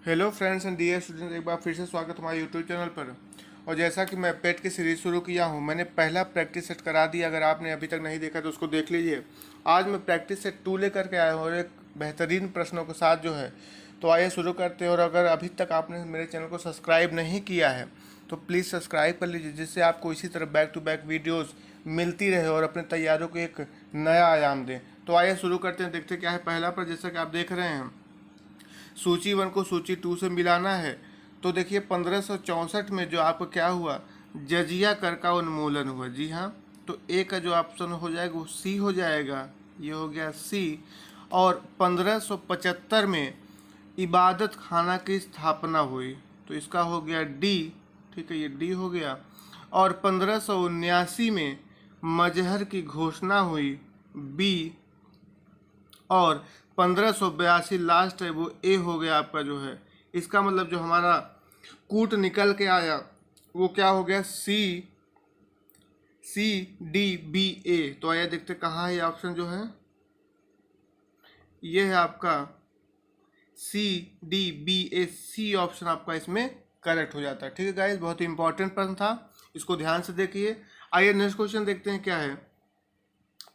Hello friends and dear students, एक बार फिर से स्वागत हमारे यूट्यूब चैनल पर। और जैसा कि मैं पेट की सीरीज शुरू किया हूं, मैंने पहला प्रैक्टिस सेट करा दिया। अगर आपने अभी तक नहीं देखा तो उसको देख लीजिए। आज मैं प्रैक्टिस सेट 2 लेकर के आया हूँ और एक बेहतरीन प्रश्नों के साथ जो है। तो आइए शुरू करते हैं। और अगर अभी तक आपने मेरे चैनल को सब्सक्राइब नहीं किया है तो प्लीज़ सब्सक्राइब कर लीजिए, जिससे आपको इसी तरह बैक टू बैक वीडियोज़ मिलती रहे और अपने तैयारियों को एक नया आयाम दें। तो आइए शुरू करते हैं, देखते क्या है पहला पर। जैसा कि आप देख रहे हैं, सूची 1 को सूची 2 से मिलाना है। तो देखिए 1564 में जो आपको क्या हुआ, जजिया कर का उन्मूलन हुआ। जी हाँ, तो ए का जो ऑप्शन हो जाएगा वो सी हो जाएगा। ये हो गया सी। और 1575 में इबादत खाना की स्थापना हुई, तो इसका हो गया डी। ठीक है, ये डी हो गया। और 1579 में मजहर की घोषणा हुई, बी। और 1582 लास्ट है वो ए हो गया आपका जो है। इसका मतलब जो हमारा कूट निकल के आया वो क्या हो गया, सी। सी डी बी ए। तो आइए देखते कहाँ है ये ऑप्शन जो है, ये है आपका सी डी बी ए। सी ऑप्शन आपका इसमें करेक्ट हो जाता है। ठीक है गाइस, बहुत ही इंपॉर्टेंट प्रश्न था, इसको ध्यान से देखिए। आइए नेक्स्ट क्वेश्चन देखते हैं क्या है।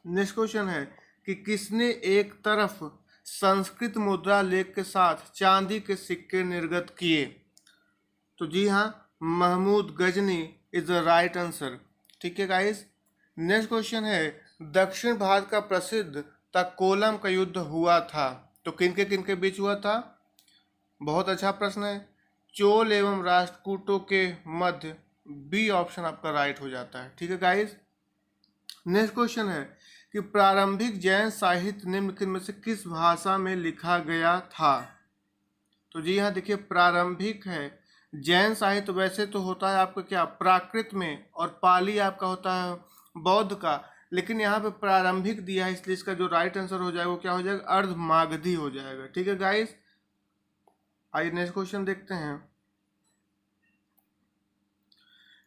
नेक्स्ट क्वेश्चन है कि किसने एक तरफ संस्कृत मुद्रा लेख के साथ चांदी के सिक्के निर्गत किए। तो जी हाँ, Mahmud Ghazni is the right answer. ठीक है गाइस। नेक्स्ट क्वेश्चन है, दक्षिण भारत का प्रसिद्ध तक्कोलम का युद्ध हुआ था, तो किन के बीच हुआ था। बहुत अच्छा प्रश्न है। चोल एवं राष्ट्रकूटों के मध्य, बी ऑप्शन आपका राइट हो जाता है। ठीक है गाइस। नेक्स्ट क्वेश्चन है कि प्रारंभिक जैन साहित्य निम्नलिखित में से किस भाषा में लिखा गया था। तो जी हाँ, देखिए प्रारंभिक है। जैन साहित्य वैसे तो होता है आपका क्या, प्राकृत में, और पाली आपका होता है बौद्ध का। लेकिन यहाँ पे प्रारंभिक दिया है, इसलिए इसका जो राइट आंसर हो जाएगा वो क्या हो जाएगा, अर्धमागधी हो जाएगा। ठीक है गाइस। आइए नेक्स्ट क्वेश्चन देखते हैं।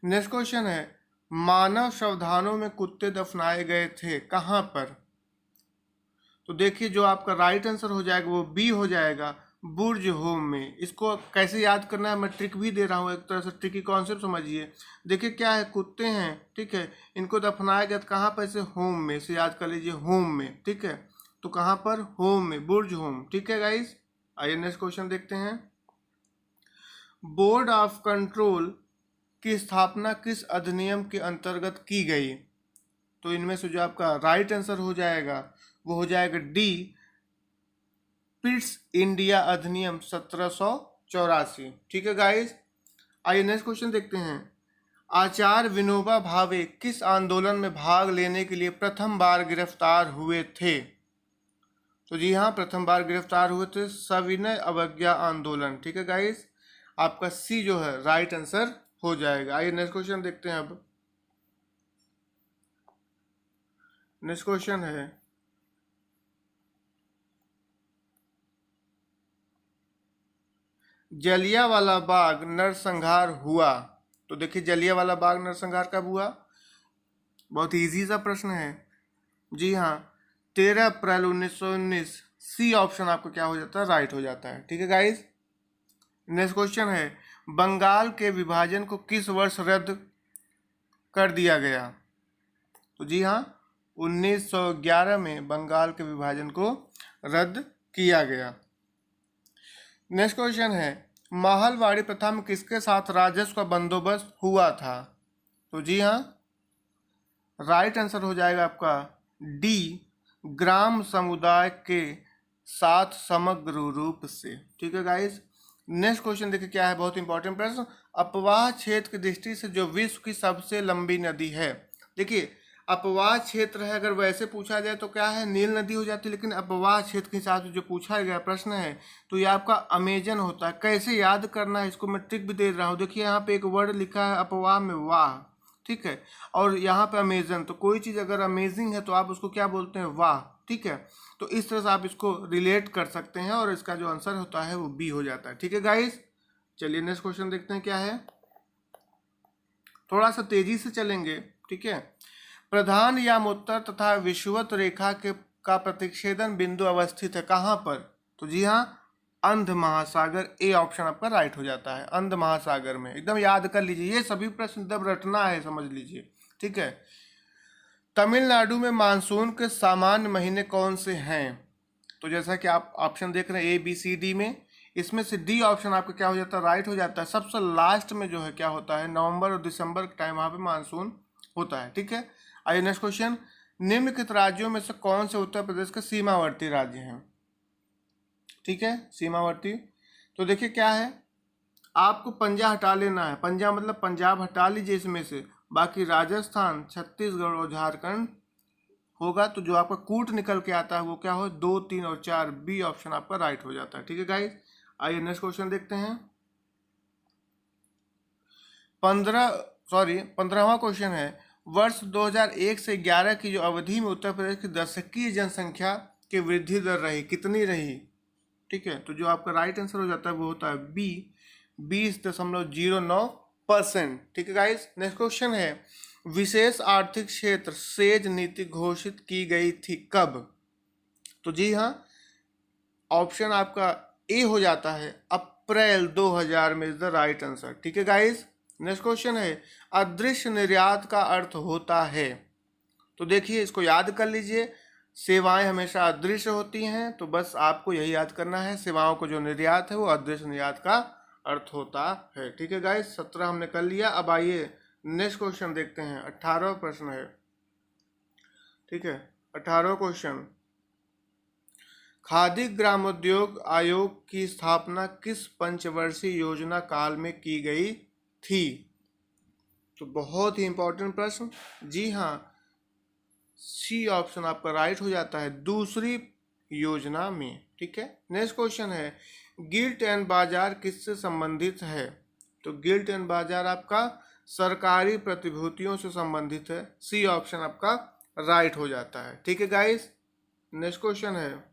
नेक्स्ट क्वेश्चन है, मानव शवदानों में कुत्ते दफनाए गए थे कहाँ पर। तो देखिए जो आपका राइट आंसर हो जाएगा वो बी हो जाएगा, बुर्ज होम में। इसको कैसे याद करना है मैं ट्रिक भी दे रहा हूँ, एक तरह से ट्रिकी कॉन्सेप्ट समझिए। देखिए क्या है, कुत्ते हैं, ठीक है, इनको दफनाया गया कहाँ पर, इसे होम में से याद कर लीजिए, होम में। ठीक है, तो कहाँ पर, होम में, बुर्ज होम। ठीक है गाइस। आइए नेक्स्ट क्वेश्चन देखते हैं। बोर्ड ऑफ कंट्रोल की स्थापना किस अधिनियम के अंतर्गत की गई। तो इनमें से जो आपका राइट आंसर हो जाएगा वो हो जाएगा डी, पिट्स इंडिया अधिनियम 1784। ठीक है गाइस। आइए नेक्स्ट क्वेश्चन देखते हैं। आचार्य विनोबा भावे किस आंदोलन में भाग लेने के लिए प्रथम बार गिरफ्तार हुए थे। तो जी हाँ, प्रथम बार गिरफ्तार हुए थे सविनय अवज्ञा आंदोलन। ठीक है गाइस, आपका सी जो है राइट आंसर हो जाएगा। आइए नेक्स्ट क्वेश्चन देखते हैं। अब नेक्स्ट क्वेश्चन है, जलियांवाला बाग नरसंहार हुआ। तो देखिए जलियांवाला बाग नरसंहार कब हुआ, बहुत इजी सा प्रश्न है। जी हाँ, 13 अप्रैल 1919। सी ऑप्शन आपको क्या हो जाता है, राइट हो जाता है। ठीक है गाइस। नेक्स्ट क्वेश्चन है, बंगाल के विभाजन को किस वर्ष रद्द कर दिया गया। तो जी हाँ, 1911 में बंगाल के विभाजन को रद्द किया गया। नेक्स्ट क्वेश्चन है, महलवाड़ी प्रथा में किसके साथ राजस्व का बंदोबस्त हुआ था। तो जी हाँ, राइट आंसर हो जाएगा आपका डी, ग्राम समुदाय के साथ समग्र रूप से। ठीक है गाइस। नेक्स्ट क्वेश्चन देखिए क्या है, बहुत इंपॉर्टेंट प्रश्न। अपवाह क्षेत्र की दृष्टि से जो विश्व की सबसे लंबी नदी है। देखिए अपवाह क्षेत्र है, अगर वैसे पूछा जाए तो क्या है, नील नदी हो जाती है। लेकिन अपवाह क्षेत्र के हिसाब से जो पूछा गया प्रश्न है तो ये आपका अमेजन होता है। कैसे याद करना है इसको मैं ट्रिक भी दे रहा हूँ। देखिए यहाँ पे एक वर्ड लिखा है अपवाह में, वाह, ठीक है, और यहाँ पे अमेजन। तो कोई चीज़ अगर अमेजिंग है तो आप उसको क्या बोलते हैं, वाह। ठीक है, तो इस तरह से आप इसको रिलेट कर सकते हैं और इसका जो आंसर होता है वो बी हो जाता है। ठीक है गाइस। चलिए नेक्स्ट क्वेश्चन देखते हैं क्या है, थोड़ा सा तेजी से चलेंगे। ठीक है, प्रधान यामोत्तर तथा विषुवत रेखा के का प्रतिच्छेदन बिंदु अवस्थित है कहाँ पर। तो जी हाँ, अंध महासागर, ए ऑप्शन आपका राइट हो जाता है। अंध महासागर में, एकदम याद कर लीजिए, ये सभी प्रश्न एकदम रटना है, समझ लीजिए, ठीक है। तमिलनाडु में मानसून के सामान्य महीने कौन से हैं? तो जैसा कि आप ऑप्शन देख रहे हैं ABCD में, इसमें से डी ऑप्शन आपका क्या हो जाता है, राइट हो जाता है। सबसे लास्ट में जो है क्या होता है, नवंबर और दिसंबर के टाइम वहाँ पे मानसून होता है, ठीक है। आइए नेक्स्ट क्वेश्चन, निम्नलिखित राज्यों में से कौन से उत्तर प्रदेश के सीमावर्ती राज्य हैं? ठीक है, सीमावर्ती। तो देखिए क्या है, आपको पंजा हटा लेना है, पंजा मतलब पंजाब हटा लीजिए इसमें से, बाकी राजस्थान, छत्तीसगढ़ और झारखंड होगा। तो जो आपका कूट निकल के आता है वो क्या हो, 2, 3 और 4, बी ऑप्शन आपका राइट हो जाता है, ठीक है गाइस। आइए नेक्स्ट क्वेश्चन देखते हैं। 15वां क्वेश्चन है, वर्ष 2001 से 11 की जो अवधि में उत्तर प्रदेश की दशकीय जनसंख्या की वृद्धि दर रही, कितनी रही? ठीक है, तो जो आपका राइट आंसर हो जाता है वो होता है बी, 20.09%। ठीक है गाइस, नेक्स्ट क्वेश्चन है, विशेष आर्थिक क्षेत्र सेज नीति घोषित की गई थी कब? तो जी हाँ, ऑप्शन आपका ए हो जाता है, अप्रैल 2000 में इज द राइट आंसर। ठीक है गाइस, नेक्स्ट क्वेश्चन है, अदृश्य निर्यात का अर्थ होता है? तो देखिए इसको याद कर लीजिए, सेवाएं हमेशा अदृश्य होती हैं, तो बस आपको यही याद करना है, सेवाओं को जो निर्यात है वो अदृश्य निर्यात का अर्थ होता है। ठीक है गाइस, 17 हमने कर लिया। अब आइए नेक्स्ट क्वेश्चन देखते हैं, 18वां प्रश्न है। ठीक है, 18वां क्वेश्चन, खादी ग्रामोद्योग आयोग की स्थापना किस पंचवर्षीय योजना काल में की गई थी? तो बहुत ही इंपॉर्टेंट प्रश्न, जी हाँ, सी ऑप्शन आपका राइट हो जाता है, दूसरी योजना में। ठीक है, नेक्स्ट क्वेश्चन है, गिल्ट एंड बाजार किससे संबंधित है? तो गिल्ट एंड बाजार आपका सरकारी प्रतिभूतियों से संबंधित है, सी ऑप्शन आपका राइट हो जाता है। ठीक है गाइस, नेक्स्ट क्वेश्चन है,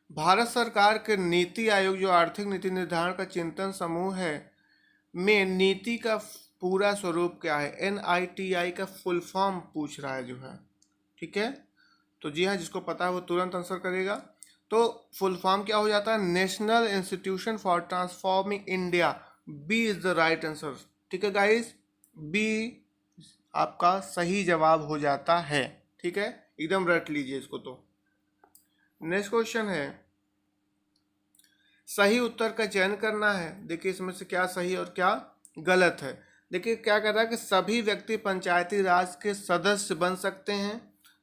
भारत सरकार के नीति आयोग जो आर्थिक नीति निर्धारण का चिंतन समूह है में नीति का पूरा स्वरूप क्या है? NITI का फुल फॉर्म पूछ रहा है जो है, ठीक है। तो जी हाँ, जिसको पता है वो तुरंत आंसर करेगा। तो फुल फॉर्म क्या हो जाता है, national institution for transforming India, B is the right answer. ठीक है गाइस, बी आपका सही जवाब हो जाता है। ठीक है, एकदम रट लीजिए इसको। तो नेक्स्ट क्वेश्चन है, सही उत्तर का चयन करना है। देखिए इसमें से क्या सही और क्या गलत है। देखिए क्या कर रहा है कि सभी व्यक्ति पंचायती राज के सदस्य बन सकते हैं,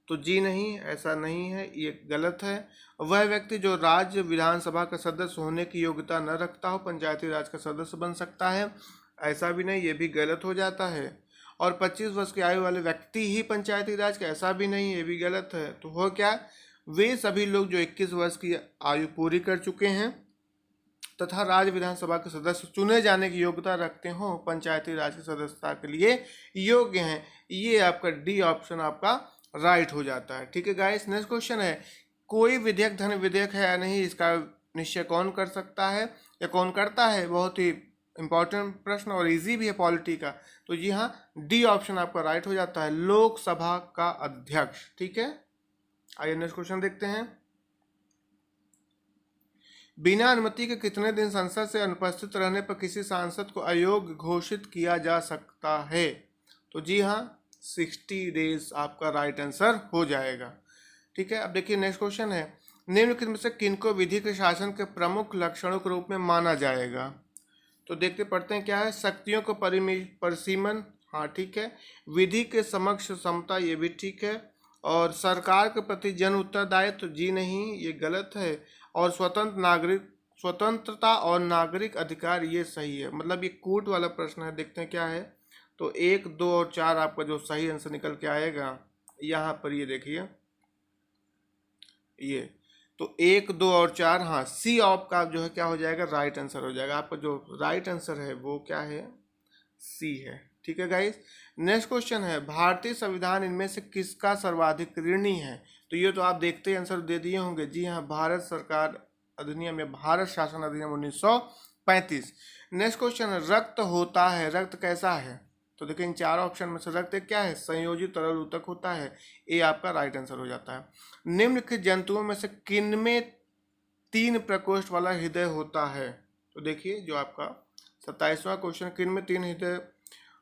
तो जी नहीं, ऐसा नहीं है, ये गलत है। वह व्यक्ति जो राज्य विधानसभा का सदस्य होने की योग्यता न रखता हो पंचायती राज का सदस्य बन सकता है, ऐसा भी नहीं, ये भी गलत हो जाता है। और 25 वर्ष की आयु वाले व्यक्ति ही पंचायती राज का, ऐसा भी नहीं, ये भी गलत है। तो हो क्या, वे सभी लोग जो 21 वर्ष की आयु पूरी कर चुके हैं तथा राज्य विधानसभा के सदस्य चुने जाने की योग्यता रखते हो, पंचायती राज की सदस्यता के लिए योग्य हैं, ये आपका डी ऑप्शन आपका राइट हो जाता है। ठीक है गाइस, नेक्स्ट क्वेश्चन है, कोई विधेयक धन विधेयक है या नहीं, इसका निश्चय कौन कर सकता है या कौन करता है? बहुत ही इंपॉर्टेंट प्रश्न और इजी भी है पॉलिटी का। तो जी हाँ, डी ऑप्शन आपका राइट हो जाता है, लोकसभा का अध्यक्ष। ठीक है, आइए नेक्स्ट क्वेश्चन देखते हैं, बिना अनुमति के कितने दिन संसद से अनुपस्थित रहने पर किसी सांसद को अयोग्य घोषित किया जा सकता है? तो जी हाँ, 60 डेज आपका राइट आंसर हो जाएगा। ठीक है, अब देखिए नेक्स्ट क्वेश्चन है, निम्नलिखित में से किनको विधि के शासन के प्रमुख लक्षणों के रूप में माना जाएगा? तो देखते पढ़ते हैं क्या है, शक्तियों को परिसीमन, हाँ ठीक है, विधि के समक्ष समता, ये भी ठीक है, और सरकार के प्रति जन उत्तरदायित्व, जी नहीं, ये गलत है, और स्वतंत्रता और नागरिक अधिकार, ये सही है। मतलब ये कूट वाला प्रश्न है, देखते हैं क्या है। तो 1, 2 और 4 आपका जो सही आंसर निकल के आएगा यहाँ पर, ये देखिए, ये तो 1, 2 और 4, हाँ, सी ऑप का जो है क्या हो जाएगा, राइट आंसर हो जाएगा। आपका जो राइट आंसर है वो क्या है, सी है। ठीक है गाइस, नेक्स्ट क्वेश्चन है, भारतीय संविधान इनमें से किसका सर्वाधिक ऋणी है? तो ये तो आप देखते ही आंसर दे दिए होंगे, जी हाँ, भारत सरकार अधिनियम या भारत शासन अधिनियम 1935। नेक्स्ट क्वेश्चन है, रक्त होता है, रक्त कैसा है? तो देखिए इन चार ऑप्शन में से रखते क्या है, संयोजित तरल ऊतक होता है। ए आपका राइट आंसर हो जाता है। निम्नलिखित जंतुओं में से किन में 3 प्रकोष्ठ वाला हृदय होता है? तो देखिए जो आपका 27वां क्वेश्चन, किन में 3 हृदय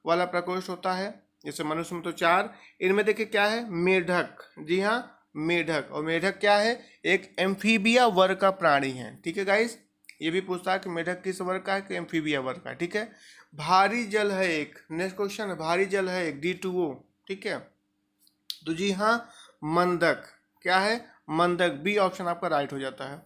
वाला प्रकोष्ठ होता है? जैसे मनुष्य में तो 4, इनमें देखिए क्या है, मेढक। जी हाँ, मेढक। और मेढक क्या है, एक एम्फीबिया वर्ग का प्राणी है। ठीक है गाइस, ये भी पूछता है कि मेढक किस वर्ग का है, कि एम्फीबिया वर्ग का है। ठीक है। भारी जल है एक, नेक्स्ट क्वेश्चन है, भारी जल है एक, D2O। ठीक है, तो जी हाँ, मंदक। क्या है, मंदक। बी ऑप्शन आपका राइट हो जाता है।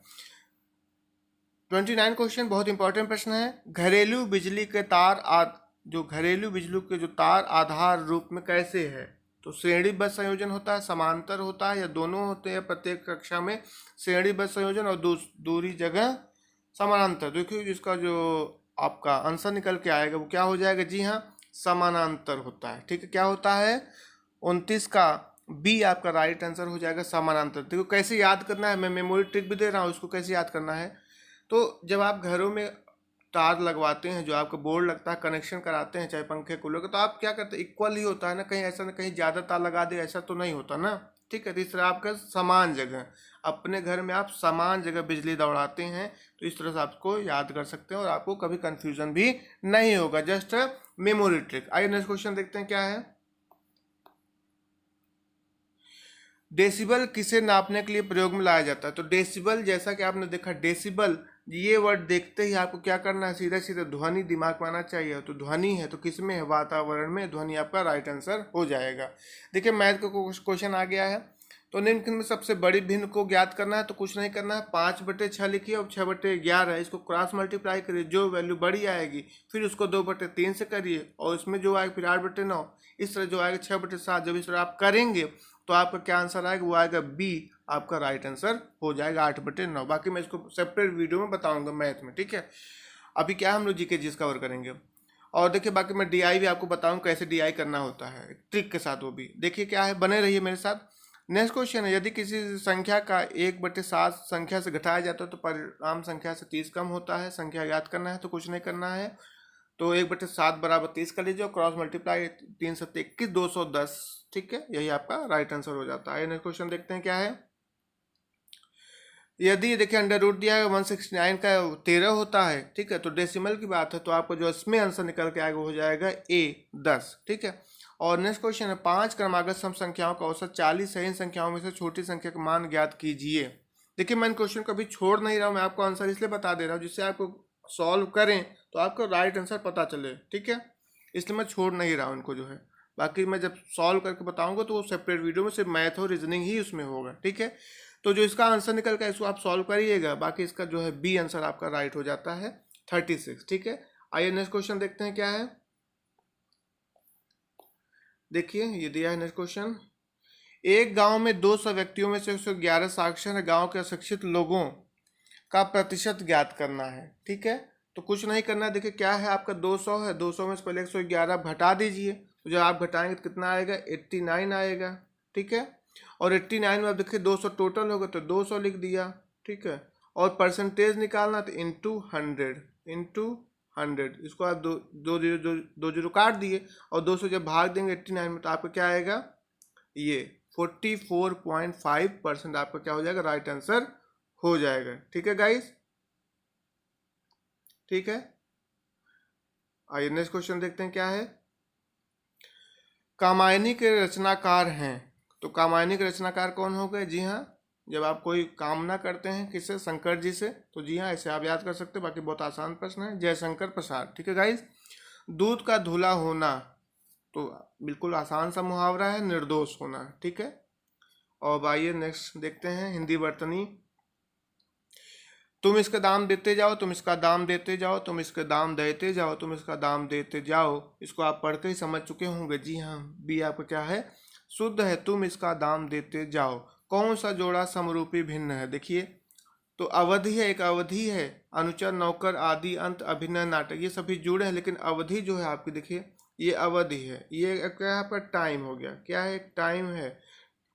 29 क्वेश्चन बहुत इंपॉर्टेंट प्रश्न है। घरेलू बिजली के तार जो घरेलू बिजली के जो तार आधार रूप में कैसे है? तो श्रेणीबद्ध संयोजन होता है, समांतर होता है, या दोनों होते हैं? प्रत्येक कक्षा में श्रेणीबद्ध संयोजन और दूसरी जगह समानांतर। देखिए जिसका जो आपका आंसर निकल के आएगा वो क्या हो जाएगा? जी हाँ, समानांतर होता है। ठीक है, क्या होता है? 29 का बी आपका राइट आंसर हो जाएगा, समानांतर। देखो कैसे याद करना है, मैं मेमोरी ट्रिक भी दे रहा हूँ, उसको कैसे याद करना है। तो जब आप घरों में तार लगवाते हैं, जो आपका बोर्ड लगता है, कनेक्शन कराते हैं, चाहे पंखे कूलर का, तो आप क्या करते हैं, इक्वल ही होता है ना, कहीं ऐसा ना कहीं ज़्यादा तार लगा दे, ऐसा तो नहीं होता ना। ठीक है, तो इस तरह आपका समान जगह, अपने घर में आप समान जगह बिजली दौड़ाते हैं, तो इस तरह से आपको याद कर सकते हैं और आपको कभी कंफ्यूजन भी नहीं होगा। Just memory trick. आइए नेक्स्ट क्वेश्चन देखते हैं क्या है। डेसिबल किसे नापने के लिए प्रयोग में लाया जाता है? तो डेसिबल, जैसा कि आपने देखा, डेसिबल ये वर्ड देखते ही आपको क्या करना है, सीधा सीधा ध्वनि दिमाग में आना चाहिए। तो ध्वनि है तो किस में है, वातावरण में। ध्वनि आपका राइट आंसर हो जाएगा। देखिए मैथ का क्वेश्चन आ गया है। तो निम्न में सबसे बड़ी भिन्न को ज्ञात करना है। तो कुछ नहीं करना है, 5/6 लिखिए और 6/11 है, इसको क्रॉस मल्टीप्लाई करिए, जो वैल्यू बड़ी आएगी फिर उसको 2/3 से करिए, और उसमें जो आएगा फिर 8/9, इस तरह जो आएगा 6/7। जब इस तरह आप करेंगे तो आपका क्या आंसर आएगा, वो आएगा बी आपका राइट आंसर हो जाएगा, 8/9। बाकी मैं इसको सेपरेट वीडियो में बताऊंगा मैथ में। ठीक है, अभी क्या हम लोग जीके जीएस कवर करेंगे। और देखिए बाकी मैं डीआई भी आपको बताऊं कैसे डीआई करना होता है, ट्रिक के साथ। वो भी देखिए क्या है, बने रहिए मेरे साथ। नेक्स्ट क्वेश्चन है, यदि किसी संख्या का 1/7 संख्या से घटाया जाता है तो परिणाम संख्या से 30 कम होता है। संख्या याद करना है, तो कुछ नहीं करना है। तो 1/7 बराबर 30 कर लीजिए, क्रॉस मल्टीप्लाई 3 7 21 210। ठीक है, यही आपका राइट आंसर हो जाता है। नेक्स्ट क्वेश्चन देखते हैं क्या है। यदि देखिए अंडर रूट दिया है 169 का 13 होता है। ठीक है, तो डेसिमल की बात है, तो आपको जो इसमें आंसर निकल के आएगा हो जाएगा ए 10। ठीक है, और नेक्स्ट क्वेश्चन है, 5 क्रमागत सम संख्याओं का औसत 40 है, इन संख्याओं में से छोटी संख्या का मान ज्ञात कीजिए। देखिए मैं इन क्वेश्चन को अभी छोड़ नहीं रहा हूँ, मैं आपको आंसर इसलिए बता दे रहा हूँ जिससे आपको सॉल्व करें तो आपको राइट आंसर पता चले। ठीक है, इसलिए मैं छोड़ नहीं रहा हूँ इनको जो है। बाकी मैं जब सॉल्व करके बताऊंगा तो वो सेपरेट वीडियो में सिर्फ मैथ और रीजनिंग ही उसमें होगा। ठीक है, तो जो इसका आंसर निकल कर इसको आप सॉल्व करिएगा। बाकी इसका जो है बी आंसर आपका राइट हो जाता है, 36। ठीक है, आइए नेक्स्ट क्वेश्चन देखते हैं क्या है। देखिए ये दिया है नेक्स्ट क्वेश्चन, एक गांव में 200 व्यक्तियों में से 111 साक्षर है, गांव के अशिक्षित लोगों का प्रतिशत ज्ञात करना है। ठीक है, तो कुछ नहीं करना है। देखिए क्या है, आपका 200 है, 200 में से पहले 111 आप घटा दीजिए, तो जब आप घटाएंगे तो कितना आएगा, 89 आएगा। ठीक है, और 89 में आप देखिए 200 टोटल होगा तो 200 लिख दिया। ठीक है, और परसेंटेज निकालना तो इंटू 100, इसको आप दो जीरो काट दिए, और 200 जब भाग देंगे 89 में तो आपका क्या आएगा, ये 44.5% आपका क्या हो जाएगा, राइट आंसर हो जाएगा। ठीक है गाइस, ठीक है, आइए नेक्स्ट क्वेश्चन देखते हैं क्या है। कामायनी के रचनाकार हैं, तो कामायनी के रचनाकार कौन हो गए? जी हाँ, जब आप कोई कामना करते हैं किससे, शंकर जी से, तो जी हाँ ऐसे आप याद कर सकते हैं। बाकी बहुत आसान प्रश्न है, जयशंकर प्रसाद। ठीक है गाइस, दूध का धुला होना, तो बिल्कुल आसान सा मुहावरा है, निर्दोष होना। ठीक है, और आइए नेक्स्ट देखते हैं हिंदी वर्तनी। तुम इसका दाम देते जाओ, तुम इसका दाम देते जाओ, तुम इसका दाम देते जाओ, तुम इसका दाम देते जाओ, इसको आप पढ़ते ही समझ चुके होंगे। जी हाँ, बी आपका क्या है, शुद्ध है, तुम इसका दाम देते जाओ। कौन सा जोड़ा समरूपी भिन्न है? देखिए तो अवधि है, एक अवधि है, अनुचर नौकर आदि अंत अभिनय नाटक, ये सभी जुड़े हैं, लेकिन अवधि जो है आपकी देखिए ये अवधि है, ये क्या है आपका टाइम हो गया, क्या है, एक टाइम है,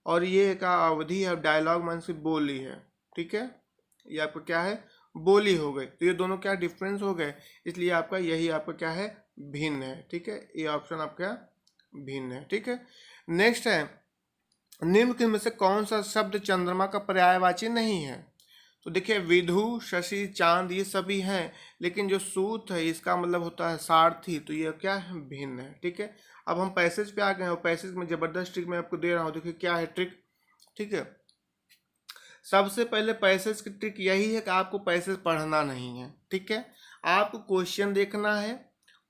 और ये एक अवधि है, डायलॉग मन से बोली है। ठीक है, ये आपका क्या है, बोली हो गई, तो ये दोनों क्या डिफरेंस हो गए, इसलिए आपका यही आपका क्या है, भिन्न है। ठीक है, ये ऑप्शन आपका भिन्न है। ठीक है, नेक्स्ट है, निम्न में से कौन सा शब्द चंद्रमा का पर्यायवाची नहीं है? तो देखिए विधु, शशि, चांद ये सभी हैं, लेकिन जो सूत है इसका मतलब होता है सारथी, तो ये क्या है? भिन्न है। ठीक है, अब हम पैसेज पे आ गए हैं और पैसेज में जबरदस्त ट्रिक मैं आपको दे रहा हूँ। देखिए क्या है ट्रिक। ठीक है, सबसे पहले पैसेज की ट्रिक यही है कि आपको पैसेज पढ़ना नहीं है। ठीक है, आपको क्वेश्चन देखना है,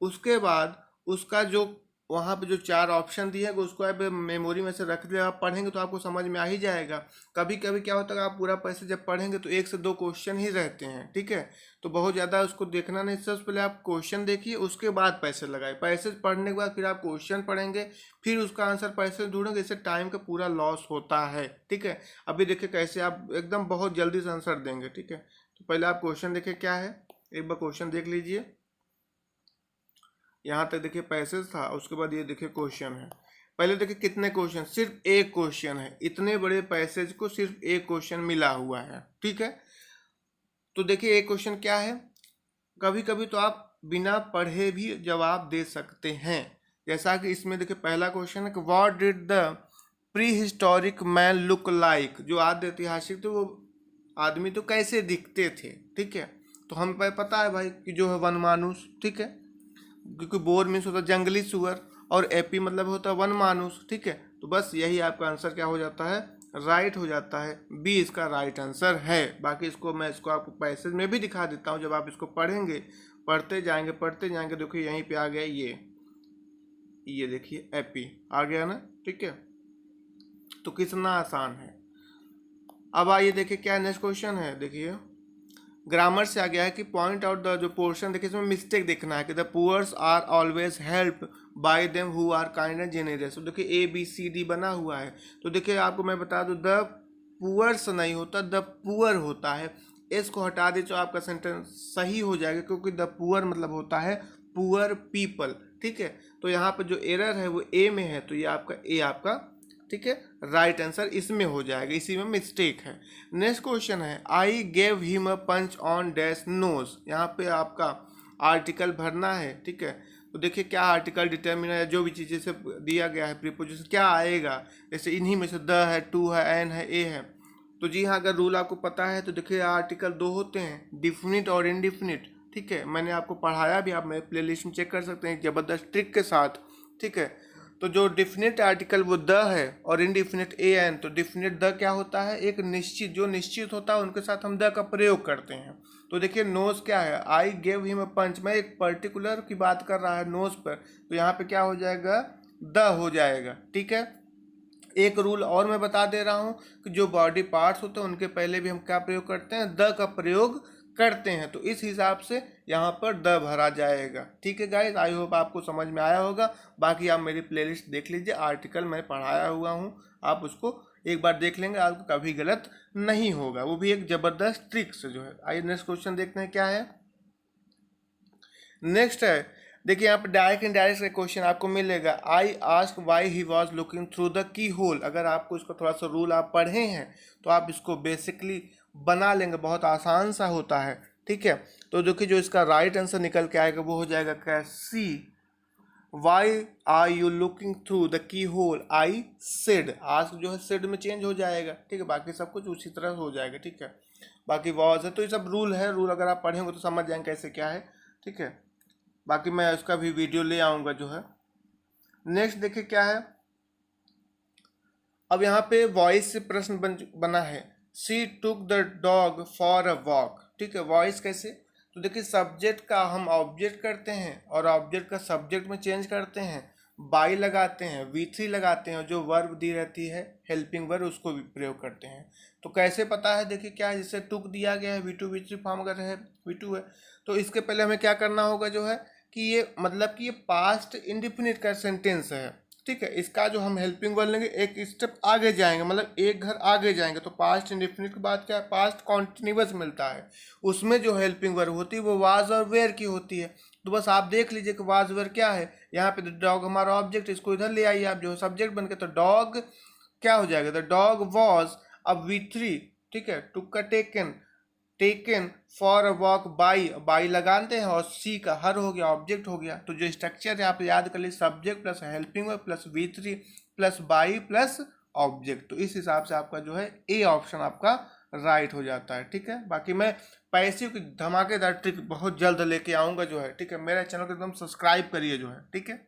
उसके बाद उसका जो वहाँ पे जो 4 ऑप्शन दिए हैं उसको आप मेमोरी में से रख दे, आप पढ़ेंगे तो आपको समझ में आ ही जाएगा। कभी कभी क्या होता है, आप पूरा पैसेज जब पढ़ेंगे तो 1 से 2 क्वेश्चन ही रहते हैं। ठीक है, तो बहुत ज़्यादा उसको देखना नहीं, सबसे पहले आप क्वेश्चन देखिए, उसके बाद पैसेज लगाए। पैसेज पढ़ने के बाद फिर आप क्वेश्चन पढ़ेंगे, फिर उसका आंसर पैसेज ढूंढेंगे, इससे टाइम का पूरा लॉस होता है। ठीक है, अभी देखिए कैसे आप एकदम बहुत जल्दी से आंसर देंगे। ठीक है, तो पहले आप क्वेश्चन देखिए क्या है, एक बार क्वेश्चन देख लीजिए। यहाँ तक देखिए पैसेज था, उसके बाद ये देखिए क्वेश्चन है। पहले देखिए कितने क्वेश्चन, सिर्फ एक क्वेश्चन है, इतने बड़े पैसेज को सिर्फ एक क्वेश्चन मिला हुआ है। ठीक है, तो देखिए एक क्वेश्चन क्या है, कभी कभी तो आप बिना पढ़े भी जवाब दे सकते हैं। जैसा कि इसमें देखिए पहला क्वेश्चन है कि what did the pre historic man look like? जो आद्य ऐतिहासिक थे वो आदमी तो कैसे दिखते थे? ठीक है, तो हमें पता है भाई कि जो है वनमानुष। ठीक है, क्योंकि बोर मीन्स होता है जंगली सुअर और एपी मतलब होता है वनमानुष। ठीक है, तो बस यही आपका आंसर क्या हो जाता है? राइट हो जाता है, बी इसका राइट आंसर है। बाकी इसको मैं इसको आपको पैसेज में भी दिखा देता हूँ, जब आप इसको पढ़ेंगे, पढ़ते जाएंगे। देखिए यहीं पे आ गया ये देखिए एपी आ गया ना। ठीक है, तो कितना आसान है। अब आइए देखिए क्या नेक्स्ट क्वेश्चन है। देखिए ग्रामर से आ गया है कि पॉइंट आउट द जो पोर्शन, देखिए इसमें मिस्टेक देखना है कि the poors are always help by them who are kind and generous. तो देखिए ABCD बना हुआ है, तो देखिए आपको मैं बता दूं द पुअर्स नहीं होता, द पुअर होता है। इसको हटा दे तो आपका सेंटेंस सही हो जाएगा, क्योंकि द पुअर मतलब होता है पुअर पीपल। ठीक है, तो यहाँ पर जो एरर है वो ए में है, तो ये आपका ए आपका ठीक है राइट आंसर इसमें हो जाएगा, इसी में मिस्टेक है। नेक्स्ट क्वेश्चन है I gave him a punch on dash nose. यहाँ पे आपका आर्टिकल भरना है। ठीक है, तो देखिए क्या आर्टिकल डिटर्मिनर है, जो भी चीज़ें से दिया गया है प्रीपोजिशन क्या आएगा। जैसे इन्हीं में से द है, टू है, एन है, ए है। तो जी हाँ, अगर रूल आपको पता है तो देखिए आर्टिकल 2 होते हैं, डिफिनिट और इनडिफिनिट। ठीक है, मैंने आपको पढ़ाया भी, आप मेरे प्लेलिस्ट में चेक कर सकते हैं जबरदस्त ट्रिक के साथ। ठीक है, तो जो डिफिनिट आर्टिकल वो द है और इनडिफिनिट ए एन। तो डिफिनिट द क्या होता है, एक निश्चित, जो निश्चित होता है उनके साथ हम द का प्रयोग करते हैं। तो देखिए नोज क्या है, आई गेव हिम अ पंच, मैं एक पर्टिकुलर की बात कर रहा है नोज पर, तो यहाँ पे क्या हो जाएगा, द हो जाएगा। ठीक है, एक रूल और मैं बता दे रहा हूँ कि जो बॉडी पार्ट्स होते हैं उनके पहले भी हम क्या प्रयोग करते हैं, द का प्रयोग करते हैं। तो इस हिसाब से यहाँ पर द भरा जाएगा। ठीक है गाइस, आई होप आपको समझ में आया होगा। बाकी आप मेरी प्लेलिस्ट देख लीजिए, आर्टिकल मैं पढ़ाया हुआ हूँ, आप उसको एक बार देख लेंगे, आपको कभी गलत नहीं होगा, वो भी एक जबरदस्त ट्रिक से जो है। आइए नेक्स्ट क्वेश्चन देखते हैं क्या है। नेक्स्ट है, देखिए यहाँ पर डायरेक्ट इनडायरेक्ट का क्वेश्चन आपको मिलेगा। I ask why he was looking through the की होल। अगर आपको इसको थोड़ा सा रूल आप पढ़े हैं तो आप इसको बेसिकली बना लेंगे, बहुत आसान सा होता है। ठीक है, तो देखिए जो इसका राइट आंसर निकल के आएगा वो हो जाएगा क्या, see. Why are you looking through the की whole, I said. Ask Joe he said में चेंज हो जाएगा। ठीक है, बाकी सब कुछ उसी तरह हो जाएगा। ठीक है, बाकी वॉज है, तो ये सब रूल है, रूल अगर आप पढ़ेंगे तो समझ जाएंगे कैसे क्या है। ठीक है, बाकी मैं उसका भी वीडियो ले आऊँगा जो है। नेक्स्ट देखिए क्या है, अब यहाँ पे वॉइस से प्रश्न बना है। She took the dog for a walk. ठीक है, वॉइस कैसे, तो देखिए सब्जेक्ट का हम ऑब्जेक्ट करते हैं और ऑब्जेक्ट का सब्जेक्ट में चेंज करते हैं, बाई लगाते हैं, V3 लगाते हैं, और जो वर्ब दी रहती है हेल्पिंग वर्ब उसको भी प्रयोग करते हैं। तो कैसे पता है, देखिए क्या है, जिससे टुक दिया गया है V2 V3 फॉर्म अगर है V2 है, तो इसके पहले हमें क्या करना होगा जो है कि ये मतलब कि ये पास्ट इंडिफिनिट का सेंटेंस है। ठीक है, इसका जो हम हेल्पिंग वर्ब लेंगे एक स्टेप आगे जाएंगे, मतलब एक घर आगे जाएंगे, तो पास्ट इंडिफिनिट के बाद क्या है, पास्ट कॉन्टिन्यूअस मिलता है। उसमें जो हेल्पिंग वर्ब होती है वो वाज और वेयर की होती है। तो बस आप देख लीजिए कि वाज वेयर क्या है, यहाँ पे डॉग हमारा ऑब्जेक्ट, इसको इधर ले आइए आप जो सब्जेक्ट बन के, तो डॉग क्या हो जाएगा, द डॉग वॉज अब V3। ठीक है, टुक का taken, taken for a walk by लगाते हैं, और सी का हर हो गया, ऑब्जेक्ट हो गया। तो जो स्ट्रक्चर है आप याद कर लीजिए, subject plus helping verb plus V3 plus by plus object. तो इस हिसाब से आपका जो है ए ऑप्शन आपका राइट हो जाता है। ठीक है, बाकी मैं पैसे की धमाकेदार ट्रिक बहुत जल्द लेके आऊँगा जो है। ठीक है, मेरे चैनल को एकदम सब्सक्राइब करिए जो है। ठीक है,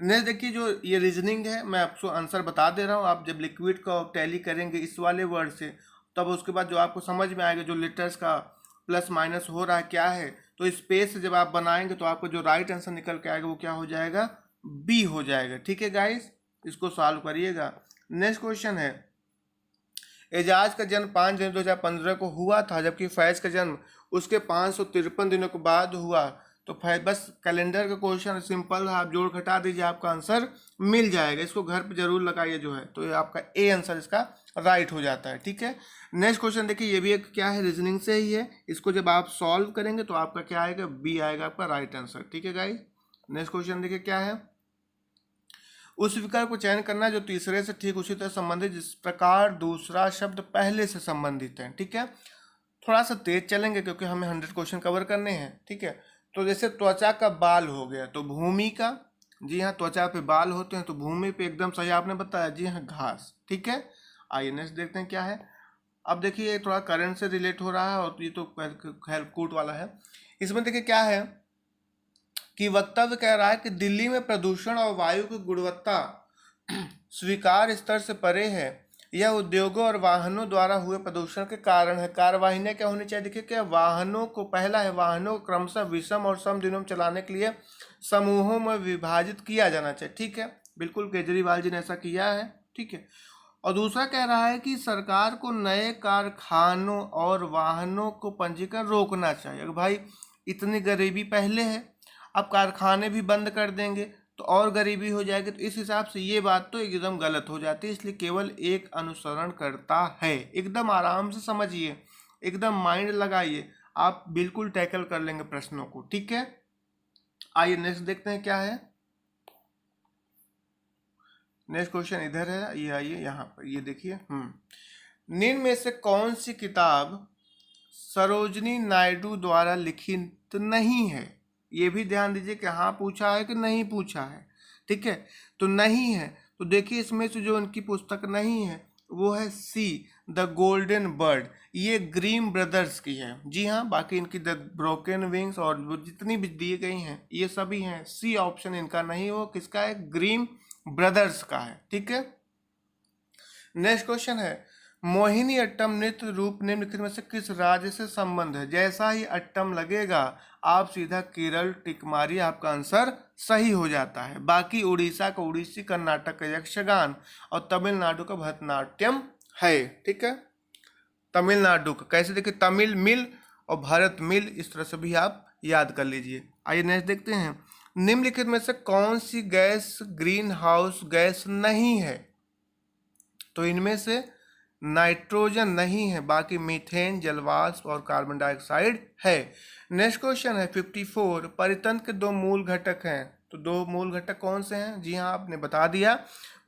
नेक्स्ट देखिए, जो ये रीजनिंग है मैं आपको आंसर बता दे रहा हूँ। आप जब लिक्विड का टैली करेंगे इस वाले वर्ड से, तब उसके बाद जो आपको समझ में आएगा जो लेटर्स का प्लस माइनस हो रहा है क्या है, तो स्पेस से जब आप बनाएंगे तो आपको जो राइट आंसर निकल के आएगा वो क्या हो जाएगा, बी हो जाएगा। ठीक है गाइस, इसको सॉल्व करिएगा। नेक्स्ट क्वेश्चन है, एजाज का जन्म 5 जनवरी 2015 को हुआ था, जबकि फैज का जन्म उसके 553 दिनों के बाद हुआ। तो बस कैलेंडर का क्वेश्चन सिंपल है, आप जोड़ घटा दीजिए, आपका आंसर मिल जाएगा। इसको घर पे जरूर लगाइए जो है, तो ये आपका ए आंसर इसका राइट हो जाता है। ठीक है, नेक्स्ट क्वेश्चन देखिए, ये भी एक क्या है, रीजनिंग से ही है। इसको जब आप सॉल्व करेंगे तो आपका क्या आएगा, बी आएगा आपका राइट आंसर। ठीक है गाइस, नेक्स्ट क्वेश्चन देखिए क्या है, उस विकल्प को चयन करना जो तीसरे से ठीक उसी तरह संबंधित जिस प्रकार दूसरा शब्द पहले से संबंधित है। ठीक है, थोड़ा सा तेज चलेंगे क्योंकि हमें 100 क्वेश्चन कवर करने हैं। ठीक है, तो जैसे त्वचा का बाल हो गया तो भूमि का, जी हाँ त्वचा पे बाल होते हैं, तो भूमि पे एकदम सही आपने बताया, जी हाँ घास। ठीक है, आइए नेक्स्ट देखते हैं क्या है। अब देखिए ये थोड़ा करंट से रिलेट हो रहा है, और ये तो हेल्प कूट वाला है। इसमें देखिए क्या है कि वक्तव्य कह रहा है कि दिल्ली में प्रदूषण और वायु की गुणवत्ता स्वीकार स्तर से परे है। यह उद्योगों और वाहनों द्वारा हुए प्रदूषण के कारण है। कार्यवाही क्या होनी चाहिए, देखिए क्या वाहनों को, पहला है वाहनों को क्रमशः विषम और सम दिनों में चलाने के लिए समूहों में विभाजित किया जाना चाहिए। ठीक है, बिल्कुल केजरीवाल जी ने ऐसा किया है। ठीक है, और दूसरा कह रहा है कि सरकार को नए कारखानों और वाहनों को पंजीकरण रोकना चाहिए। भाई इतनी गरीबी पहले है, अब कारखाने भी बंद कर देंगे तो और गरीबी हो जाएगी। तो इस हिसाब से ये बात तो एकदम गलत हो जाती है, इसलिए केवल एक अनुसरण करता है। एकदम आराम से समझिए, एकदम माइंड लगाइए, आप बिल्कुल टैकल कर लेंगे प्रश्नों को। ठीक है, आइए नेक्स्ट देखते हैं क्या है। नेक्स्ट क्वेश्चन इधर है, ये आइए यहाँ पर, ये देखिए। निम्न में से कौन सी किताब सरोजनी नायडू द्वारा लिखित नहीं है। ये भी ध्यान दीजिए कि हाँ पूछा है कि नहीं पूछा है। ठीक है, तो नहीं है, तो देखिए इसमें से जो उनकी पुस्तक नहीं है वो है सी द गोल्डन बर्ड। ये ग्रीम ब्रदर्स की है। जी हाँ, बाकी इनकी द ब्रोकन विंग्स और जितनी भी दी गई हैं ये सभी हैं। सी ऑप्शन इनका नहीं हो, किसका है, ग्रीम ब्रदर्स का है। ठीक है, नेक्स्ट क्वेश्चन है, मोहिनी अट्टम नृत्य रूप निम्नलिखित में से किस राज्य से संबंध है। जैसा ही अट्टम लगेगा आप सीधा केरल टिक मारिए, आपका आंसर सही हो जाता है। बाकी उड़ीसा का उड़ीसी, कर्नाटक का यक्षगान और तमिलनाडु का भरतनाट्यम है। ठीक है, तमिलनाडु का कैसे, देखिए तमिल मिल और भारत मिल, इस तरह से भी आप याद कर लीजिए। आइए नेक्स्ट देखते हैं, निम्नलिखित में से कौन सी गैस ग्रीन हाउस गैस नहीं है। तो इनमें से नाइट्रोजन नहीं है, बाकी मीथेन, जलवाष्प और कार्बन डाइऑक्साइड है। नेक्स्ट क्वेश्चन है 54, परितंत्र के दो मूल घटक हैं। तो दो मूल घटक कौन से हैं, जी हाँ आपने बता दिया,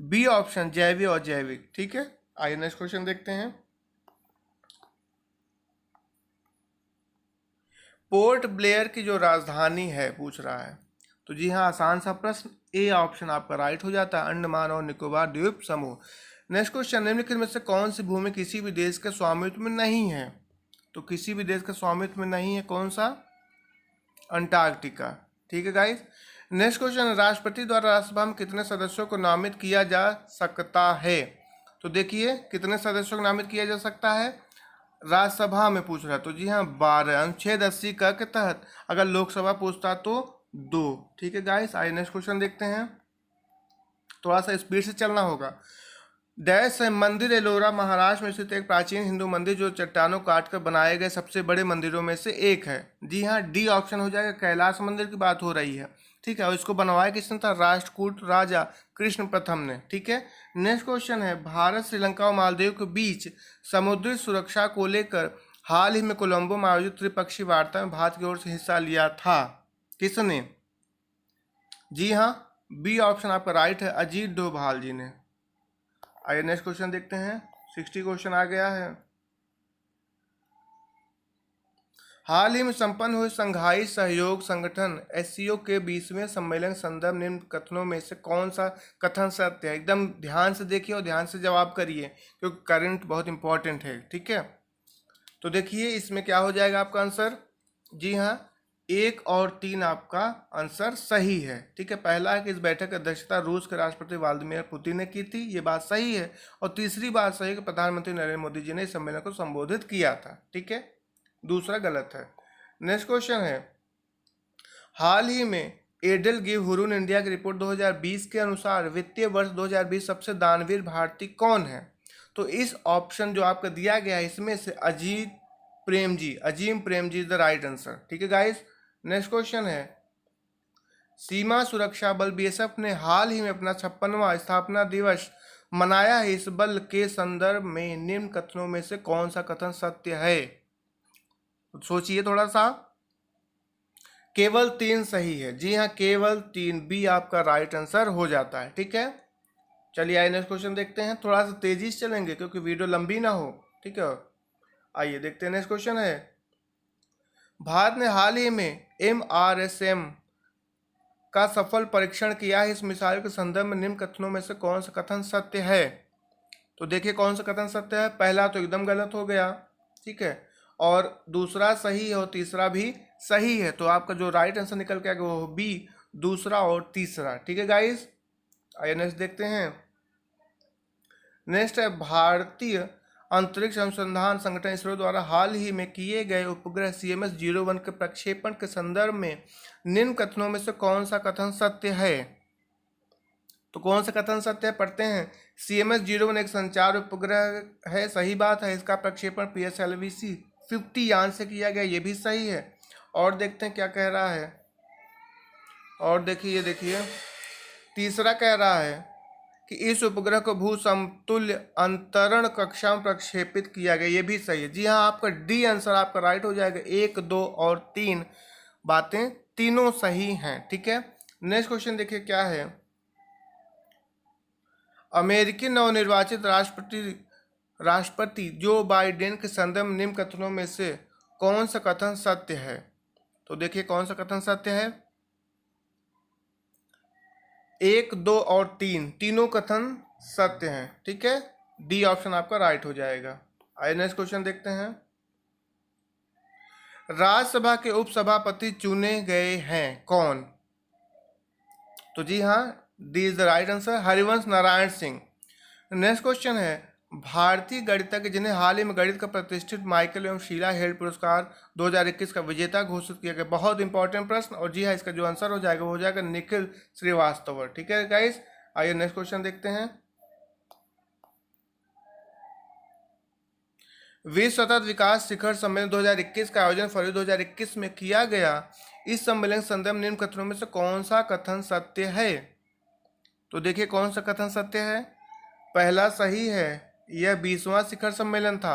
बी ऑप्शन जैविक और जैविक। ठीक है, आइए नेक्स्ट क्वेश्चन देखते हैं। पोर्ट ब्लेयर की जो राजधानी है पूछ रहा है, तो जी हाँ आसान सा प्रश्न, ए ऑप्शन आपका राइट हो जाता है, अंडमान और निकोबार द्वीप समूह। नेक्स्ट क्वेश्चन, निम्नलिखित में से कौन सी भूमि किसी भी देश के स्वामित्व में नहीं है। तो किसी भी देश के स्वामित्व में नहीं है, कौन सा, अंटार्कटिका। ठीक है गाइस, नेक्स्ट क्वेश्चन, राष्ट्रपति द्वारा राज्यसभा में कितने सदस्यों को नामित किया जा सकता है। तो देखिए कितने सदस्यों को नामित किया जा सकता है, राज्यसभा में पूछ रहा है, तो जी हाँ 12। अनुच्छेद 80 क के तहत अगर लोकसभा पूछता तो 2। ठीक है गाइस, आइए नेक्स्ट क्वेश्चन देखते हैं, थोड़ा सा स्पीड से चलना होगा। डैश है मंदिर एलोरा महाराष्ट्र में स्थित एक प्राचीन हिंदू मंदिर जो चट्टानों काट कर बनाए गए सबसे बड़े मंदिरों में से एक है। जी हाँ, डी ऑप्शन हो जाएगा, कैलाश मंदिर की बात हो रही है। ठीक है, और इसको बनवाया किसने था, राष्ट्रकूट राजा कृष्ण प्रथम ने। ठीक है, नेक्स्ट क्वेश्चन है, भारत श्रीलंका और मालदीव के बीच समुद्री सुरक्षा को लेकर हाल ही में कोलंबो में आयोजित त्रिपक्षीय वार्ता में भारत की ओर से हिस्सा लिया था, किसने। जी हाँ, बी ऑप्शन आपका राइट है, अजीत डोभाल जी ने। आइए नेक्स्ट क्वेश्चन देखते हैं, 60 क्वेश्चन आ गया है। हाल ही में संपन्न हुए संघाई सहयोग संगठन एससीओ के 20वें सम्मेलन संदर्भ निम्न कथनों में से कौन सा कथन सत्य है? एकदम ध्यान से देखिए और ध्यान से जवाब करिए, क्योंकि करंट बहुत इंपॉर्टेंट है। ठीक है, तो देखिए इसमें क्या हो जाएगा आपका आंसर। जी हाँ, 1 और 3 आपका आंसर सही है। ठीक है, पहला है कि इस बैठक की अध्यक्षता रूस के राष्ट्रपति व्लादिमीर पुतिन ने की थी, ये बात सही है। और तीसरी बात सही है कि प्रधानमंत्री नरेंद्र मोदी जी ने इस सम्मेलन को संबोधित किया था। ठीक है, दूसरा गलत है। नेक्स्ट क्वेश्चन है, हाल ही में एडल गिव हुरून इंडिया की रिपोर्ट 2020 के अनुसार वित्तीय वर्ष 2020 सबसे दानवीर भारतीय कौन है? तो इस ऑप्शन जो आपका दिया गया है इसमें से अजीम Prem ji is the right answer. ठीक है गाइस, नेक्स्ट क्वेश्चन है, सीमा सुरक्षा बल बीएसएफ ने हाल ही में अपना 56वां स्थापना दिवस मनाया है। इस बल के संदर्भ में निम्न कथनों में से कौन सा कथन सत्य है? सोचिए थोड़ा सा। केवल 3 सही है। जी हाँ, केवल 3, बी आपका राइट आंसर हो जाता है। ठीक है, चलिए आइए नेक्स्ट क्वेश्चन देखते हैं। थोड़ा सा तेजी से चलेंगे क्योंकि वीडियो लंबी ना हो। ठीक है, आइए देखते हैं। नेक्स्ट क्वेश्चन है, भारत ने हाल ही में MRSM का सफल परीक्षण किया है। इस मिसाइल के संदर्भ में निम्न कथनों में से कौन सा कथन सत्य है? तो देखिए कौन सा कथन सत्य है। पहला तो एकदम गलत हो गया, ठीक है, और दूसरा सही है और तीसरा भी सही है। तो आपका जो राइट आंसर निकल के आएगा वो बी, दूसरा और तीसरा। ठीक है गाइस, आइए नेक्स्ट देखते हैं। नेक्स्ट है, भारतीय अंतरिक्ष अनुसंधान संगठन इसरो द्वारा हाल ही में किए गए उपग्रह CMS-01 के प्रक्षेपण के संदर्भ में निम्न कथनों में से कौन सा कथन सत्य है? तो कौन सा कथन सत्य है पढ़ते हैं। CMS-01 एक संचार उपग्रह है, सही बात है। इसका प्रक्षेपण PSLV C-50 यान से किया गया, ये भी सही है। और देखते हैं क्या कह रहा है। और देखिए तीसरा कह रहा है कि इस उपग्रह को भू समतुल्य अंतरण कक्षा में प्रक्षेपित किया गया, ये भी सही है। जी हाँ, आपका डी आंसर आपका राइट हो जाएगा। 1, 2 और 3 बातें तीनों सही हैं। ठीक है, नेक्स्ट क्वेश्चन देखिए क्या है। अमेरिकी नवनिर्वाचित राष्ट्रपति जो बाइडेन के संदर्भ में निम्न कथनों में से कौन सा कथन सत्य है? तो देखिए कौन सा कथन सत्य है। 1, 2 और 3 तीनों कथन सत्य हैं। ठीक है, डी ऑप्शन आपका राइट हो जाएगा। आइए नेक्स्ट क्वेश्चन देखते हैं। राज्यसभा के उपसभापति चुने गए हैं कौन? तो जी हाँ, D is the right answer, Harivansh Narayan Singh. Next question है, भारतीय गणितज्ञ जिन्हें हाल ही में गणित का प्रतिष्ठित माइकल एवं शीला हेल्ड पुरस्कार 2021 का विजेता घोषित किया गया। बहुत इंपॉर्टेंट प्रश्न, और जी हाँ इसका जो आंसर हो जाएगा वो हो जाएगा निखिल श्रीवास्तव। ठीक है गाइस, आइए नेक्स्ट क्वेश्चन देखते हैं। विश्व सतत विकास शिखर सम्मेलन 2021 का आयोजन फरवरी 2021 में किया गया। इस सम्मेलन के संदर्भ निम्न कथनों में से कौन सा कथन सत्य है? तो देखिए कौन सा कथन सत्य है। पहला सही है, यह 20वां शिखर सम्मेलन था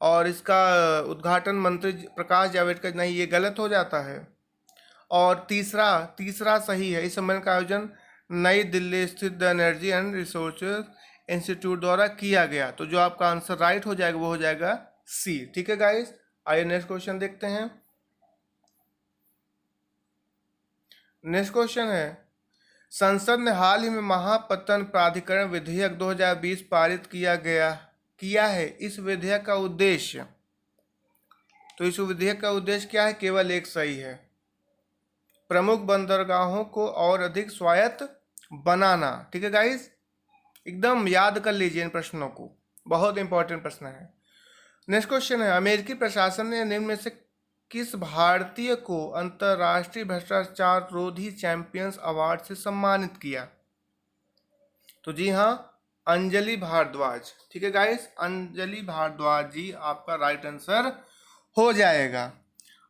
और इसका उद्घाटन मंत्री प्रकाश जावड़ेकर, नहीं ये गलत हो जाता है। और तीसरा सही है, इस सम्मेलन का आयोजन नई दिल्ली स्थित the energy and resources institute द्वारा किया गया। तो जो आपका आंसर राइट हो जाएगा वो हो जाएगा सी। ठीक है गाइस, आइए नेक्स्ट क्वेश्चन देखते हैं। नेक्स्ट क्वेश्चन है, संसद ने हाल ही में महापत्तन प्राधिकरण विधेयक 2020 पारित किया है। इस विधेयक का उद्देश्य, तो इस विधेयक का उद्देश्य क्या है? केवल एक सही है, प्रमुख बंदरगाहों को और अधिक स्वायत्त बनाना। ठीक है गाइस, एकदम याद कर लीजिए इन प्रश्नों को, बहुत इंपॉर्टेंट प्रश्न है। नेक्स्ट क्वेश्चन है, अमेरिकी प्रशासन ने निम्न में से किस भारतीय को अंतर्राष्ट्रीय भ्रष्टाचार रोधी चैंपियंस अवार्ड से सम्मानित किया? तो जी हाँ, अंजलि भारद्वाज। ठीक है गाइस, अंजलि भारद्वाज जी आपका राइट आंसर हो जाएगा।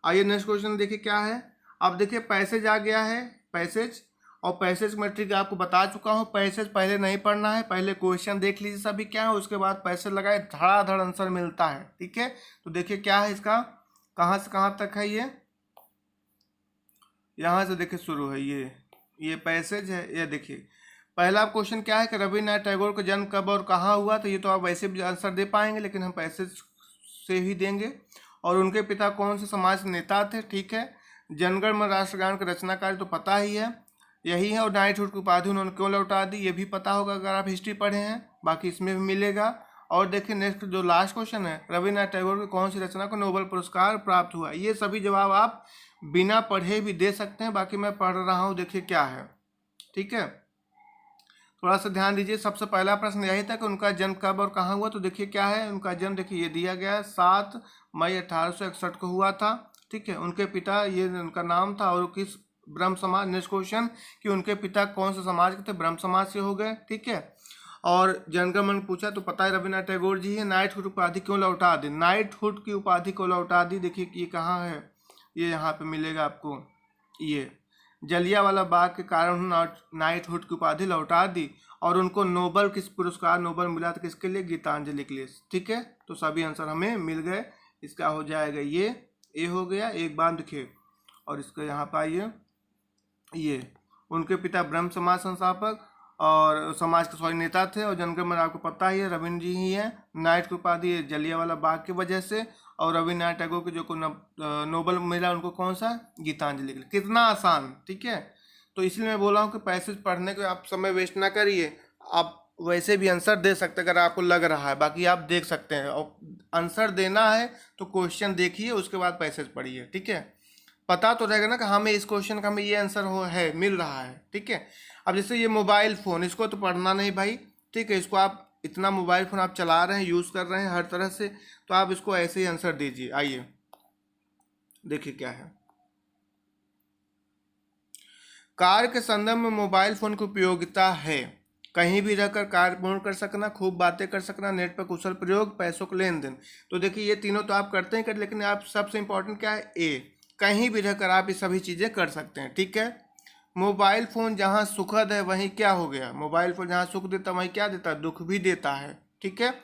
आइए नेक्स्ट क्वेश्चन देखिए क्या है। अब देखिए पैसेज आ गया है, पैसेज, और पैसेज में ट्रिक आपको बता चुका हूँ। पैसेज पहले नहीं पढ़ना है, पहले क्वेश्चन देख लीजिए सभी क्या है, उसके बाद पैसेज लगाए, धड़ाधड़ आंसर मिलता है। ठीक है, तो देखिए क्या है इसका, कहाँ से कहाँ तक है ये, यहाँ से देखिए शुरू है ये पैसेज है। ये देखिए पहला क्वेश्चन क्या है कि रविन्द्रनाथ टैगोर का जन्म कब और कहाँ हुआ? तो ये तो आप वैसे भी आंसर दे पाएंगे, लेकिन हम पैसेज से ही देंगे। और उनके पिता कौन से समाज के नेता थे, ठीक है। जनगण मन राष्ट्रगान के रचनाकार तो पता ही है, यही है। और नाइटहुड की उपाधि उन्होंने क्यों लौटा दी, ये भी पता होगा अगर आप हिस्ट्री पढ़े हैं, बाकी इसमें भी मिलेगा। और देखिए नेक्स्ट जो लास्ट क्वेश्चन है, रविन्द्रनाथ टैगोर की कौन सी रचना को नोबेल पुरस्कार प्राप्त हुआ। ये सभी जवाब आप बिना पढ़े भी दे सकते हैं, बाकी मैं पढ़ रहा हूँ, देखिए क्या है, ठीक है। थोड़ा सा ध्यान दीजिए। सबसे पहला प्रश्न यही था कि उनका जन्म कब और कहाँ हुआ, तो देखिए क्या है उनका जन्म, देखिए ये दिया गया है 7 मई 1861 को हुआ था, ठीक है। उनके पिता, ये उनका नाम था, और किस ब्रह्म समाज। नेक्स्ट क्वेश्चन कि उनके पिता कौन से समाज के थे, ब्रह्म समाज से हो गए, ठीक है। और जनगण मन पूछा तो पता है रविन्द्रनाथ टैगोर जी है। नाइटहुड उपाधि क्यों लौटा दी, नाइटहुड की उपाधि को लौटा दी, देखिए ये कहाँ है, ये यहाँ पे मिलेगा आपको, ये जलियांवाला बाग के कारण नाइटहुड की उपाधि लौटा दी। और उनको नोबेल किस पुरस्कार नोबेल मिला था, किसके लिए, गीतांजलि के लिए, ठीक है। तो सभी आंसर हमें मिल गए। इसका हो जाएगा ये हो गया। एक बार देखिए, और इसका यहाँ पर आइए, ये उनके पिता ब्रह्म समाज संस्थापक और समाज के नेता थे। और जनगण मन आपको पता ही है, रविन्द्र जी ही है। नाइट की उपाधि जलियांवाला बाग की वजह से। और रविन्द्रनाथ टैगोर के जो को नोबेल मिला उनको कौन सा, गीतांजलि के लिए। कितना आसान, ठीक है। तो इसलिए मैं बोला हूँ कि पैसेज पढ़ने के आप समय वेस्ट ना करिए, आप वैसे भी आंसर दे सकते हैं अगर आपको लग रहा है, बाकी आप देख सकते हैं। और आंसर देना है तो क्वेश्चन देखिए, उसके बाद पैसेज पढ़िए, ठीक है। पता तो रहेगा ना कि हमें इस क्वेश्चन का हमें ये आंसर है, मिल रहा है, ठीक है। अब जैसे ये मोबाइल फ़ोन, इसको तो पढ़ना नहीं भाई, ठीक है। इसको आप इतना मोबाइल फ़ोन आप चला रहे हैं, यूज़ कर रहे हैं हर तरह से, तो आप इसको ऐसे ही आंसर दीजिए। आइए देखिए क्या है। कार्य के संदर्भ में मोबाइल फ़ोन की उपयोगिता है कहीं भी रहकर कार्य पूर्ण कर सकना, खूब बातें कर सकना, नेट पर कुशल प्रयोग, पैसों का लेन देन। तो देखिए ये तीनों तो आप करते ही कर, लेकिन आप सबसे इंपॉर्टेंट क्या है, ए, कहीं भी रहकर आप ये सभी चीज़ें कर सकते हैं, ठीक है। मोबाइल फ़ोन जहाँ सुखद है वहीं क्या हो गया, मोबाइल फ़ोन जहाँ सुख देता है वहीं क्या देता है, दुख भी देता है, ठीक है।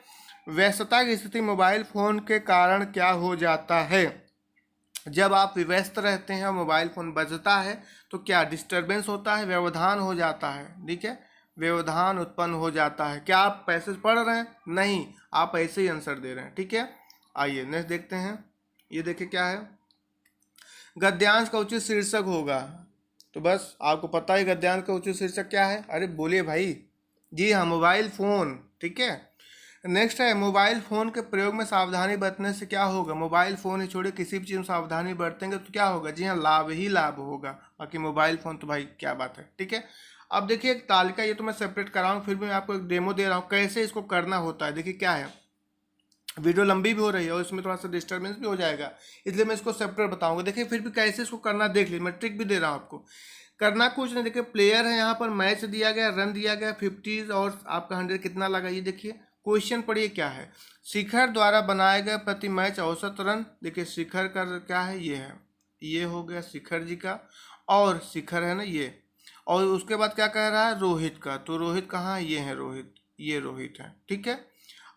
व्यस्तता की स्थिति मोबाइल फ़ोन के कारण क्या हो जाता है, जब आप व्यस्त रहते हैं और मोबाइल फ़ोन बजता है तो क्या डिस्टरबेंस होता है, व्यवधान हो जाता है, ठीक है। व्यवधान उत्पन्न हो जाता है। क्या आप पैसेज पढ़ रहे हैं, नहीं, आप ऐसे ही आंसर दे रहे हैं, ठीक है। आइए नेक्स्ट देखते हैं। ये देखिए क्या है, गद्यांश का उचित शीर्षक होगा, तो बस आपको पता है गद्यांश का उचित शीर्षक क्या है, अरे बोलिए भाई। जी हाँ, मोबाइल फ़ोन, ठीक है। नेक्स्ट है, मोबाइल फ़ोन के प्रयोग में सावधानी बरतने से क्या होगा, मोबाइल फ़ोन ही छोड़िए किसी भी चीज़ में सावधानी बरतेंगे तो क्या होगा, जी हाँ, लाभ ही लाभ होगा। बाकी मोबाइल फ़ोन तो भाई क्या बात है, ठीक है। अब देखिए एक तालिका, ये तो मैं सेपरेट कर रहा हूँ, फिर भी मैं आपको एक डेमो दे रहा हूँ कैसे इसको करना होता है। देखिए क्या है, वीडियो लंबी भी हो रही है और इसमें थोड़ा सा डिस्टर्बेंस भी हो जाएगा, इसलिए मैं इसको सेपरेट बताऊंगा। देखिए फिर भी कैसे इसको करना देख लीजिए, मैं ट्रिक भी दे रहा हूँ आपको। करना कुछ नहीं, देखिए प्लेयर है, यहाँ पर मैच दिया गया, रन दिया गया 50 और आपका 100 कितना लगा, ये देखिए। क्वेश्चन पढ़िए क्या है, शिखर द्वारा बनाए गए प्रति मैच औसत रन। देखिए शिखर का क्या है, ये है, ये हो गया शिखर जी का, और शिखर है ना ये, और उसके बाद क्या कह रहा है, रोहित का। तो रोहित कहाँ है, ये है रोहित, ये रोहित है, ठीक है।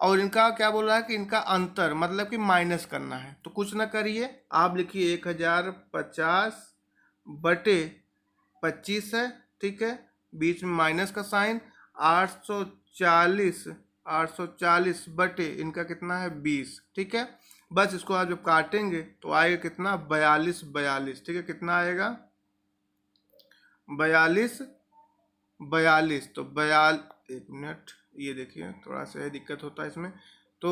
और इनका क्या बोल रहा है कि इनका अंतर मतलब कि माइनस करना है, तो कुछ ना करिए, आप लिखिए 1050 बटे 25 है, ठीक है, बीच में माइनस का साइन, 840 बटे इनका कितना है 20, ठीक है। बस इसको आप जब काटेंगे तो आएगा कितना, 42, ठीक है। कितना आएगा, 42, तो 1 मिनट, ये देखिए थोड़ा सा दिक्कत होता है इसमें, तो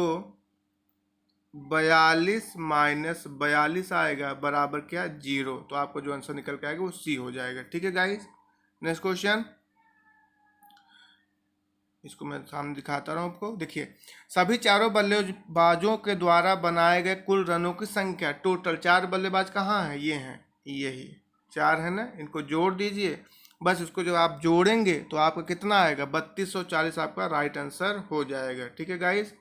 42 माइनस 42 आएगा बराबर क्या, 0। तो आपको जो आंसर निकल के आएगा वो सी हो जाएगा, ठीक है गाइस। नेक्स्ट क्वेश्चन, इसको मैं सामने दिखाता रहा हूँ आपको। देखिए सभी चारों बल्लेबाजों के द्वारा बनाए गए कुल रनों की संख्या, टोटल 4 बल्लेबाज कहाँ हैं, ये हैं, यही 4 है ना, इनको जोड़ दीजिए। बस इसको जब आप जोड़ेंगे तो आपका कितना आएगा, 3240 आपका राइट आंसर हो जाएगा, ठीक है गाइस।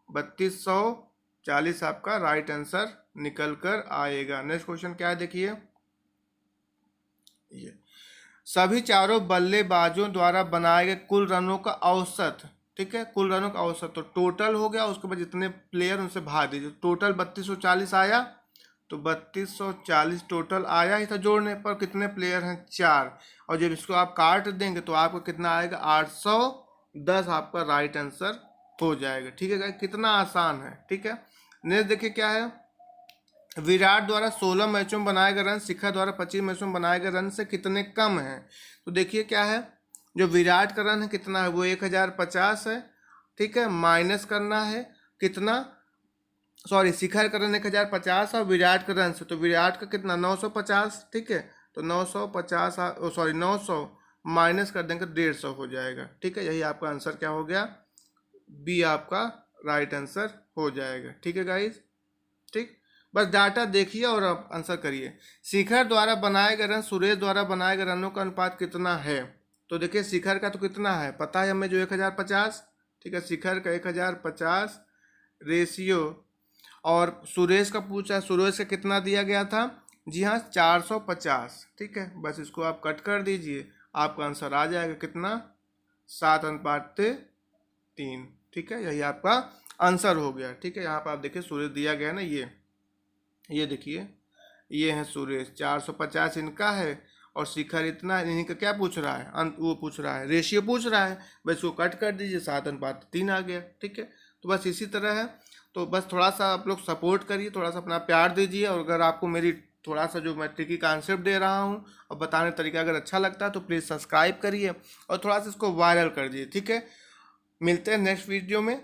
3240 आपका राइट आंसर निकल कर आएगा। नेक्स्ट क्वेश्चन क्या है, देखिए ये सभी चारों बल्लेबाजों द्वारा बनाए गए कुल रनों का औसत, ठीक है, कुल रनों का औसत, तो टोटल हो गया, उसके बाद जितने प्लेयर उनसे भाग दीजिए, टोटल 3240 आया, तो 3240 टोटल आया ही था, जोड़ने पर कितने प्लेयर हैं, 4, और जब इसको आप काट देंगे तो आपको कितना आएगा, 810 आपका राइट आंसर हो जाएगा, ठीक है। कितना आसान है, ठीक है। नेक्स्ट देखिए क्या है, विराट द्वारा 16 मैचों में बनाए गए रन शिखर द्वारा 25 मैचों में बनाए गए रन से कितने कम हैं। तो देखिए क्या है, जो विराट का रन है कितना है, वो 1050 है, ठीक है, माइनस करना है कितना, सॉरी शिखर का रन 1050 और विराट का रन से, तो विराट का कितना 950, ठीक है, तो 950 सॉरी 900 माइनस कर देंगे 150 हो जाएगा, ठीक है। यही आपका आंसर क्या हो गया, बी आपका राइट आंसर हो जाएगा, ठीक है गाइज, ठीक। बस डाटा देखिए और आप आंसर करिए। शिखर द्वारा बनाए गए रन सुरेश द्वारा बनाए गए रनों का अनुपात कितना है। तो देखिए शिखर का तो कितना है पता है हमें, जो 1050, ठीक है, शिखर का 1050 रेशियो, और सुरेश का पूछा, सुरेश का कितना दिया गया था, जी हाँ 450, ठीक है। बस इसको आप कट कर दीजिए, आपका आंसर आ जाएगा कितना, 7:3, ठीक है, यही आपका आंसर हो गया, ठीक है। यहाँ पर आप देखिए सुरेश दिया गया ना, ये देखिए, ये है सुरेश, 450 इनका है और शिखर इतना, इन्हीं का क्या पूछ रहा है, अंत वो पूछ रहा है, रेशियो पूछ रहा है, बस इसको कट कर दीजिए, 7:3 आ गया, ठीक है। तो बस इसी तरह है, तो बस थोड़ा सा आप लोग सपोर्ट करिए, थोड़ा सा अपना प्यार दीजिए, और अगर आपको मेरी थोड़ा सा जो मैं ट्रिकी कॉन्सेप्ट दे रहा हूँ और बताने तरीका अगर अच्छा लगता है तो प्लीज़ सब्सक्राइब करिए और थोड़ा सा इसको वायरल कर दीजिए, ठीक है। मिलते हैं नेक्स्ट वीडियो में,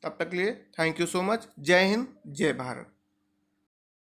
तब तक के लिए थैंक यू सो मच। जय हिंद, जय भारत।